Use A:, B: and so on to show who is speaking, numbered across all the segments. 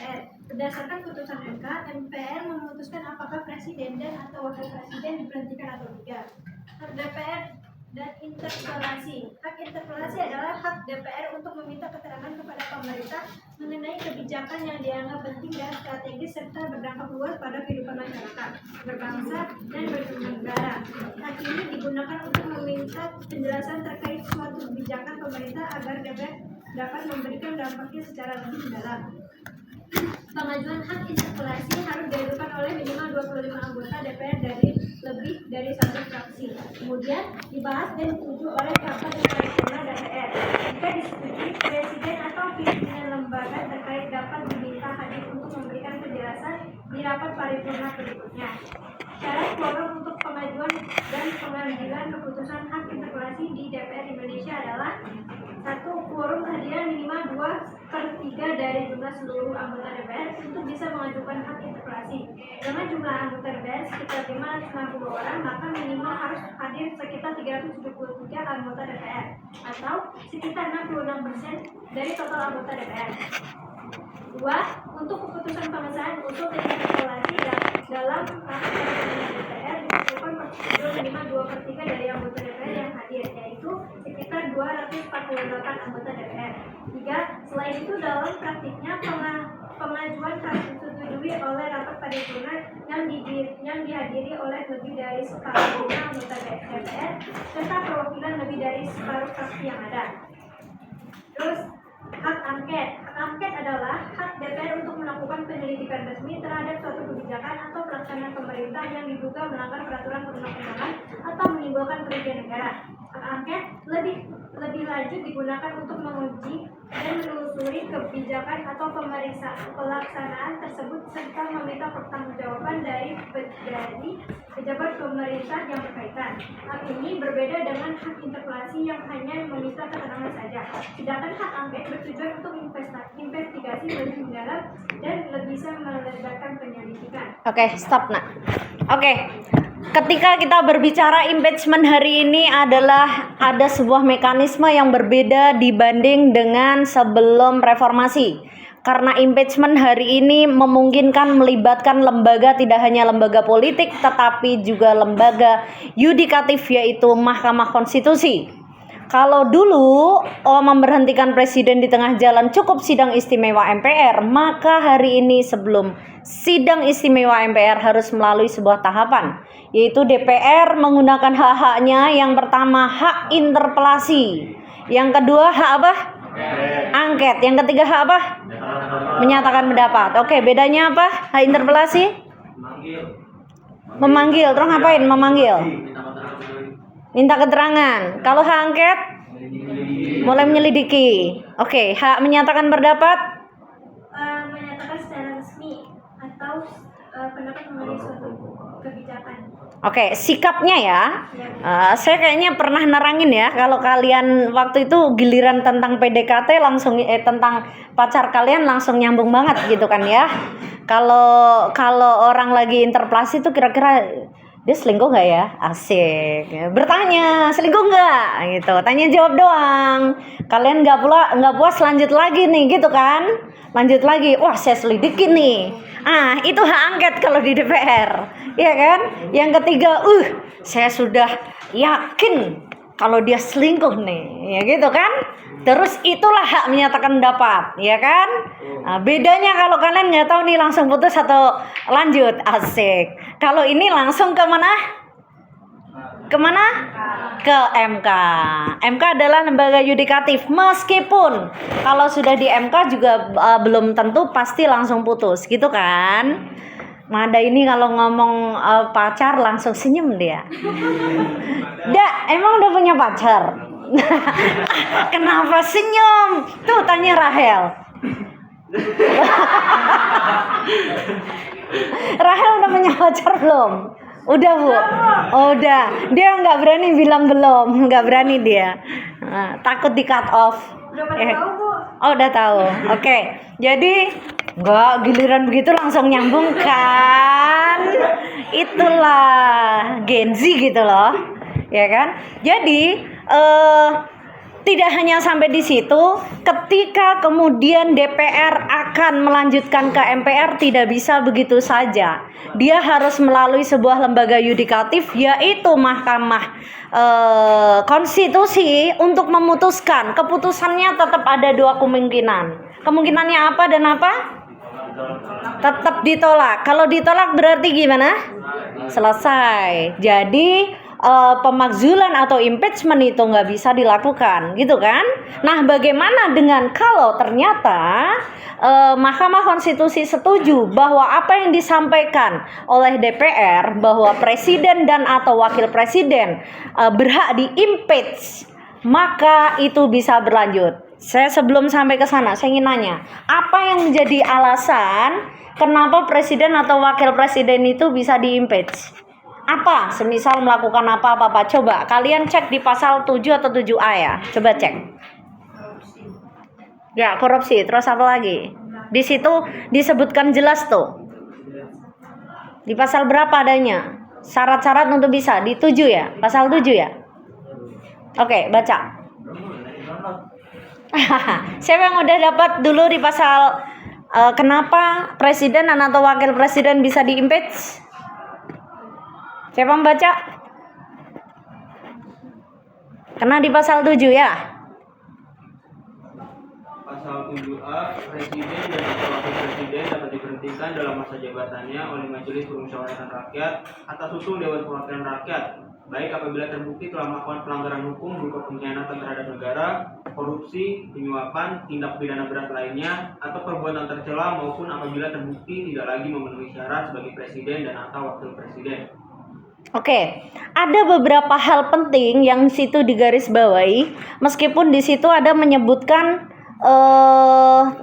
A: DPR. Berdasarkan putusan MK, MPR memutuskan apakah presiden dan atau wakil presiden diberhentikan atau tidak. Hak DPR dan interpelasi. Hak interpelasi adalah hak DPR untuk meminta keterangan kepada pemerintah mengenai kebijakan yang dianggap penting dan strategis serta berdampak luas pada kehidupan masyarakat, berbangsa, dan bernegara. Hak ini digunakan untuk meminta penjelasan terkait suatu kebijakan pemerintah agar DPR dapat memberikan dampaknya secara lebih mendalam. Pengajuan hak interpelasi harus diajukan oleh minimal 25 anggota DPR dari lebih dari satu fraksi. Kemudian dibahas dan disetujui oleh rapat paripurna DPR. Jika disetujui, presiden atau pimpinan lembaga terkait dapat diminta hadir untuk memberikan penjelasan di rapat paripurna berikutnya. Syarat quorum untuk pengajuan dan pengambilan keputusan hak interpelasi di DPR Indonesia adalah: 1. Quorum kehadiran minimal 2/3 dari jumlah seluruh anggota DPR untuk bisa mengajukan hak interpelasi. Dengan jumlah anggota DPR sekitar 560 orang, maka minimal harus hadir sekitar 373 anggota DPR atau sekitar 66% dari total anggota DPR. 2. Untuk keputusan pengesahan usul interpelasi dalam rapat paripurna DPR dibutuhkan persetujuan minimal 2/3 dari anggota DPR yang hadir, yaitu sekitar 248 anggota DPR. 3. Selain itu, dalam praktiknya pengajuan harus disetujui oleh rapat paripurna yang dihadiri oleh lebih dari separuh anggota DPR serta perwakilan lebih dari separuh fraksi yang ada. Terus hak angket. Hak angket adalah hak DPR untuk melakukan penyelidikan resmi terhadap suatu kebijakan atau pelaksanaan pemerintah yang diduga melanggar peraturan perundang-undangan atau menimbulkan kerugian negara. Hak angket lebih lanjut digunakan untuk menguji dan menelusuri kebijakan atau pelaksanaan tersebut serta meminta pertanggungjawaban dari pejabat pemerintah yang berkaitan. Hak ini berbeda dengan hak interpelasi yang hanya meminta keterangan saja. Sedangkan hak angket bertujuan untuk investigasi lebih mendalam dan bisa melebarkan penyelidikan.
B: Oke, stop nak. Oke. Ketika kita berbicara impeachment hari ini adalah ada sebuah mekanisme yang berbeda dibanding dengan sebelum reformasi. Karena impeachment hari ini memungkinkan melibatkan lembaga, tidak hanya lembaga politik tetapi juga lembaga yudikatif, yaitu Mahkamah Konstitusi. Kalau dulu memberhentikan presiden di tengah jalan cukup sidang istimewa MPR, maka hari ini sebelum sidang istimewa MPR harus melalui sebuah tahapan, yaitu DPR menggunakan hak-haknya. Yang pertama hak interpelasi, yang kedua hak apa? Angket, yang ketiga hak apa? Menyatakan pendapat. Oke, bedanya apa? Hak interpelasi? Memanggil. Terus ngapain memanggil? Minta keterangan. Kalau hak angket? Mulai menyelidiki. Oke, hak menyatakan pendapat?
A: Menyatakan secara resmi atau pendapat mengenai suatu kebijakan.
B: Oke, sikapnya ya. Saya kayaknya pernah nerangin ya, kalau kalian waktu itu giliran tentang PDKT langsung tentang pacar kalian langsung nyambung banget gitu kan ya. Kalau orang lagi interpelasi itu kira-kira dia selingkuh nggak ya? Asik. Bertanya selingkuh nggak? Gitu. Tanya jawab doang. Kalian nggak puas lanjut lagi nih gitu kan? Lanjut lagi. Wah, saya selidikin nih. Itu hak angket kalau di DPR. Iya kan? Yang ketiga, saya sudah yakin kalau dia selingkuh nih, ya gitu kan? Terus itulah hak menyatakan pendapat, ya kan? Bedanya kalau kalian nggak tahu nih langsung putus atau lanjut, asik. Kalau ini langsung ke mana? Kemana? Ke MK. MK adalah lembaga yudikatif. Meskipun kalau sudah di MK juga belum tentu pasti langsung putus, gitu kan? Mada ini kalau ngomong pacar langsung senyum dia. Emang udah punya pacar? Kenapa senyum? Tuh tanya Rahel. Rahel udah punya pacar belum? Udah Bu? Oh, udah. Dia nggak berani bilang belum, nggak berani dia. Takut di cut off.
A: Udah tahu Bu?
B: Oh, udah tahu. Oke. Jadi nggak giliran begitu langsung nyambung kan? Itulah Gen Z gitu loh, ya kan? Jadi tidak hanya sampai di situ, ketika kemudian DPR akan melanjutkan ke MPR tidak bisa begitu saja. Dia harus melalui sebuah lembaga yudikatif, yaitu Mahkamah Konstitusi, untuk memutuskan. Keputusannya tetap ada dua kemungkinan. Kemungkinannya apa dan apa? Tetap ditolak. Kalau ditolak berarti gimana? Selesai. Jadi pemakzulan atau impeachment itu nggak bisa dilakukan, gitu kan? Nah, bagaimana dengan kalau ternyata Mahkamah Konstitusi setuju bahwa apa yang disampaikan oleh DPR bahwa presiden dan atau wakil presiden berhak diimpeach, maka itu bisa berlanjut. Saya sebelum sampai ke sana, saya ingin nanya, apa yang menjadi alasan kenapa presiden atau wakil presiden itu bisa diimpeach? Apa? Semisal melakukan apa-apa. Coba kalian cek di pasal 7 atau 7A ya. Coba cek. Ya, korupsi. Terus apa lagi? Di situ disebutkan jelas tuh. Di pasal berapa adanya? Syarat-syarat untuk bisa di 7 ya? Pasal 7 ya? Oke, baca. Siapa yang udah dapat dulu di pasal kenapa presiden atau wakil presiden bisa diimpeach? Siapa membaca? Kena di pasal 7 ya?
C: Pasal 7A, presiden dan atau wakil presiden dapat diberhentikan dalam masa jabatannya oleh Majelis Permusyawaratan Rakyat atas usul Dewan Perwakilan Rakyat, baik apabila terbukti telah melakukan pelanggaran hukum berupa pengkhianatan terhadap negara, korupsi, penyuapan, tindak pidana berat lainnya, atau perbuatan tercela, maupun apabila terbukti tidak lagi memenuhi syarat sebagai presiden dan atau wakil presiden.
B: Oke, ada beberapa hal penting yang situ digarisbawahi, meskipun di situ ada menyebutkan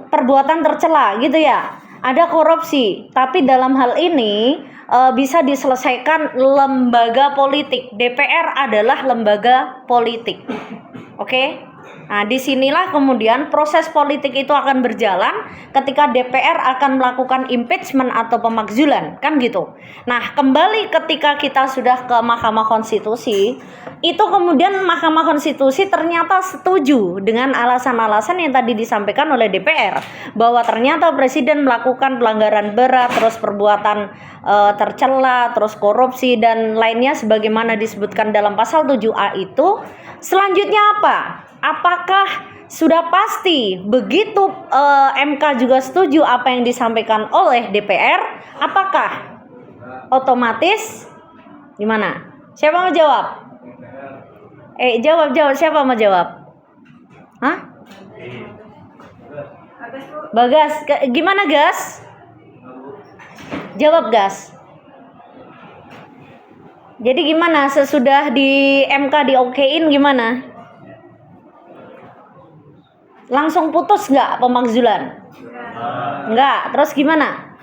B: perbuatan tercela gitu ya. Ada korupsi, tapi dalam hal ini bisa diselesaikan lembaga politik. DPR adalah lembaga politik. Oke? Nah, disinilah kemudian proses politik itu akan berjalan ketika DPR akan melakukan impeachment atau pemakzulan, kan gitu. Nah, kembali ketika kita sudah ke Mahkamah Konstitusi, itu kemudian Mahkamah Konstitusi ternyata setuju dengan alasan-alasan yang tadi disampaikan oleh DPR, bahwa ternyata presiden melakukan pelanggaran berat, terus perbuatan tercela, terus korupsi dan lainnya sebagaimana disebutkan dalam pasal 7A itu. Selanjutnya apa? Apakah sudah pasti begitu MK juga setuju apa yang disampaikan oleh DPR? Apakah otomatis gimana? Siapa mau jawab? Jawab siapa mau jawab? Hah? Bagas, gimana Gas? Jawab Gas. Jadi gimana sesudah di MK di-okein gimana? Langsung putus nggak pemakzulan? Nggak. Terus gimana?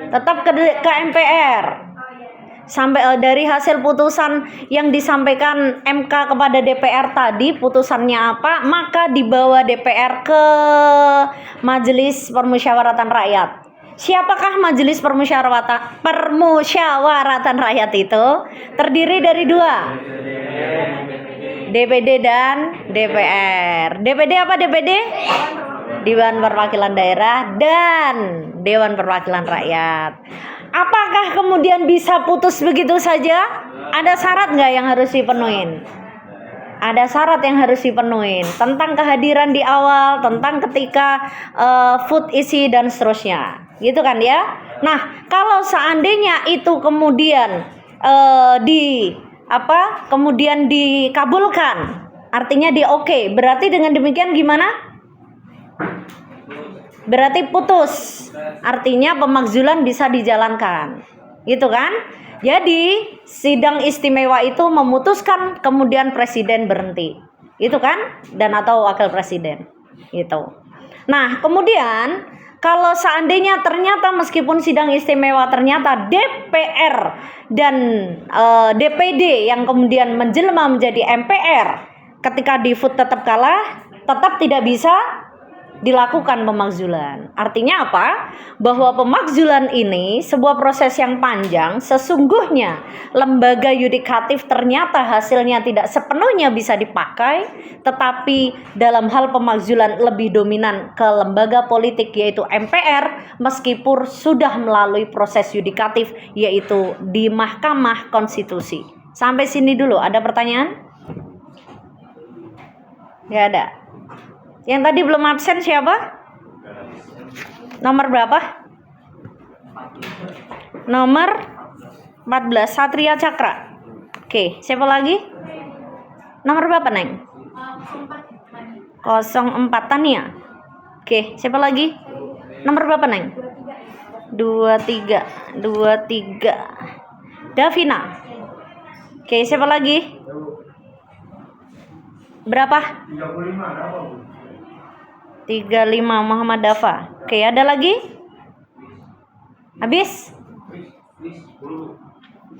B: Tetap ke MPR. Sampai dari hasil putusan yang disampaikan MK kepada DPR tadi, putusannya apa? Maka dibawa DPR ke Majelis Permusyawaratan Rakyat. Siapakah Majelis Permusyawaratan Rakyat itu? Terdiri dari dua. DPD dan DPR. DPD apa DPD? Dewan Perwakilan Daerah dan Dewan Perwakilan Rakyat. Apakah kemudian bisa putus begitu saja? Ada syarat nggak yang harus dipenuhin? Ada syarat yang harus dipenuhin tentang kehadiran di awal, tentang ketika vote isi dan seterusnya, gitu kan ya? Nah, kalau seandainya itu kemudian kemudian dikabulkan, artinya di-oke, berarti dengan demikian gimana? Berarti putus, artinya pemakzulan bisa dijalankan, gitu kan? Jadi sidang istimewa itu memutuskan kemudian presiden berhenti, itu kan? Dan atau wakil presiden, gitu. Nah, kemudian kalau seandainya ternyata meskipun sidang istimewa ternyata DPR dan DPD yang kemudian menjelma menjadi MPR ketika di vote tetap kalah, tetap tidak bisa dilakukan pemakzulan. Artinya apa? Bahwa pemakzulan ini sebuah proses yang panjang. Sesungguhnya lembaga yudikatif ternyata hasilnya tidak sepenuhnya bisa dipakai, tetapi dalam hal pemakzulan lebih dominan ke lembaga politik yaitu MPR, meskipun sudah melalui proses yudikatif yaitu di Mahkamah Konstitusi. Sampai sini dulu, ada pertanyaan? Gak ada. Yang tadi belum absen siapa? Nomor berapa? Nomor 14, Satria Cakra. Oke, siapa lagi? Nomor berapa, Neng? 04 Tania. Oke, siapa lagi? Nomor berapa, Neng? 23 Davina. Oke, siapa lagi? Berapa? 35 Muhammad Dafa. Oke, ada lagi? Habis?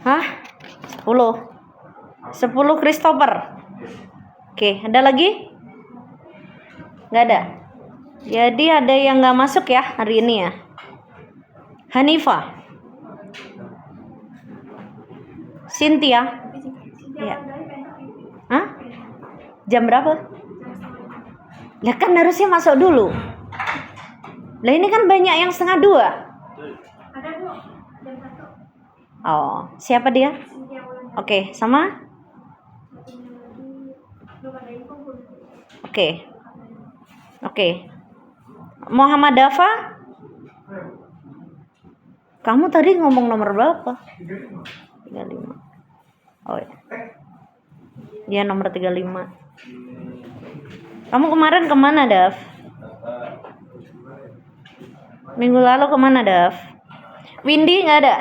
B: Hah? 10 Christopher. Oke, ada lagi? Nggak ada. Jadi ada yang nggak masuk ya hari ini ya. Hanifa, Cynthia. Ya. Hah? Jam berapa? Lah kan harusnya masuk dulu. Lah ini kan banyak yang 1:30.
A: Ada Bu, jam 1.
B: Oh, siapa dia?
A: Cynthia Wulandari.
B: Oke, sama?
A: Satunya lagi belum ada info Bu.
B: Oke. Muhammad Dafa? Kamu tadi ngomong nomor berapa? 35. Oh ya. Dia nomor 35. Kamu kemarin kemana, Dav? Minggu lalu kemana, Dav? Windy nggak ada?